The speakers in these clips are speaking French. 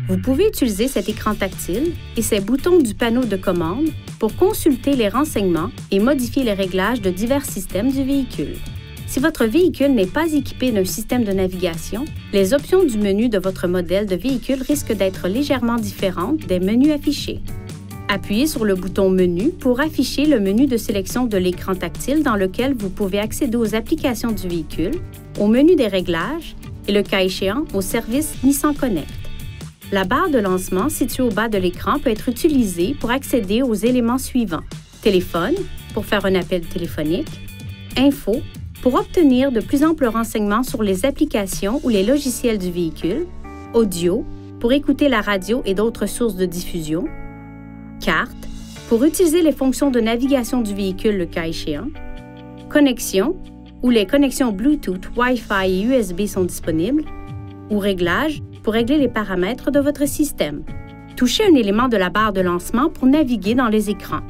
Vous pouvez utiliser cet écran tactile et ces boutons du panneau de commande pour consulter les renseignements et modifier les réglages de divers systèmes du véhicule. Si votre véhicule n'est pas équipé d'un système de navigation, les options du menu de votre modèle de véhicule risquent d'être légèrement différentes des menus affichés. Appuyez sur le bouton Menu pour afficher le menu de sélection de l'écran tactile dans lequel vous pouvez accéder aux applications du véhicule, au menu des réglages et, le cas échéant, au service Nissan Connect. La barre de lancement située au bas de l'écran peut être utilisée pour accéder aux éléments suivants: téléphone, pour faire un appel téléphonique, info, pour obtenir de plus amples renseignements sur les applications ou les logiciels du véhicule, audio, pour écouter la radio et d'autres sources de diffusion, carte, pour utiliser les fonctions de navigation du véhicule le cas échéant, connexion, où les connexions Bluetooth, Wi-Fi et USB sont disponibles, ou réglage, pour régler les paramètres de votre système. Touchez un élément de la barre de lancement pour naviguer dans les écrans.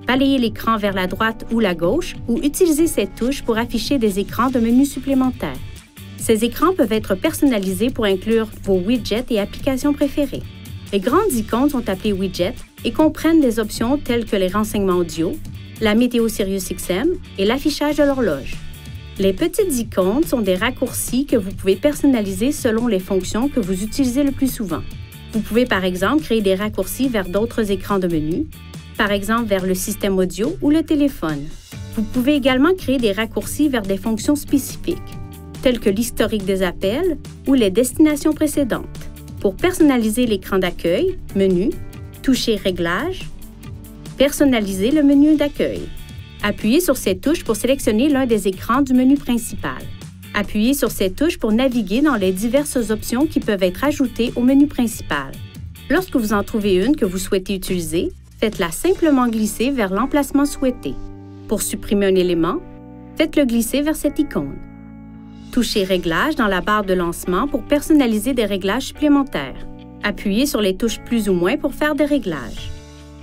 Balayez l'écran vers la droite ou la gauche ou utilisez cette touche pour afficher des écrans de menus supplémentaires. Ces écrans peuvent être personnalisés pour inclure vos widgets et applications préférées. Les grandes icônes sont appelées widgets et comprennent des options telles que les renseignements audio, la météo SiriusXM et l'affichage de l'horloge. Les petites icônes sont des raccourcis que vous pouvez personnaliser selon les fonctions que vous utilisez le plus souvent. Vous pouvez par exemple créer des raccourcis vers d'autres écrans de menu, par exemple vers le système audio ou le téléphone. Vous pouvez également créer des raccourcis vers des fonctions spécifiques, telles que l'historique des appels ou les destinations précédentes. Pour personnaliser l'écran d'accueil, menu, toucher Réglages, personnaliser le menu d'accueil. Appuyez sur ces touches pour sélectionner l'un des écrans du menu principal. Appuyez sur ces touches pour naviguer dans les diverses options qui peuvent être ajoutées au menu principal. Lorsque vous en trouvez une que vous souhaitez utiliser, faites-la simplement glisser vers l'emplacement souhaité. Pour supprimer un élément, faites-le glisser vers cette icône. Touchez Réglages dans la barre de lancement pour personnaliser des réglages supplémentaires. Appuyez sur les touches plus ou moins pour faire des réglages.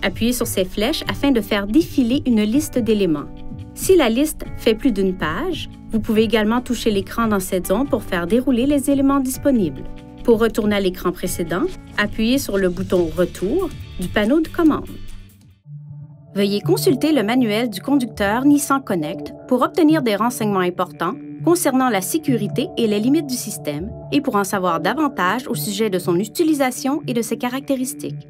Appuyez sur ces flèches afin de faire défiler une liste d'éléments. Si la liste fait plus d'une page, vous pouvez également toucher l'écran dans cette zone pour faire dérouler les éléments disponibles. Pour retourner à l'écran précédent, appuyez sur le bouton Retour du panneau de commande. Veuillez consulter le manuel du conducteur Nissan Connect pour obtenir des renseignements importants concernant la sécurité et les limites du système et pour en savoir davantage au sujet de son utilisation et de ses caractéristiques.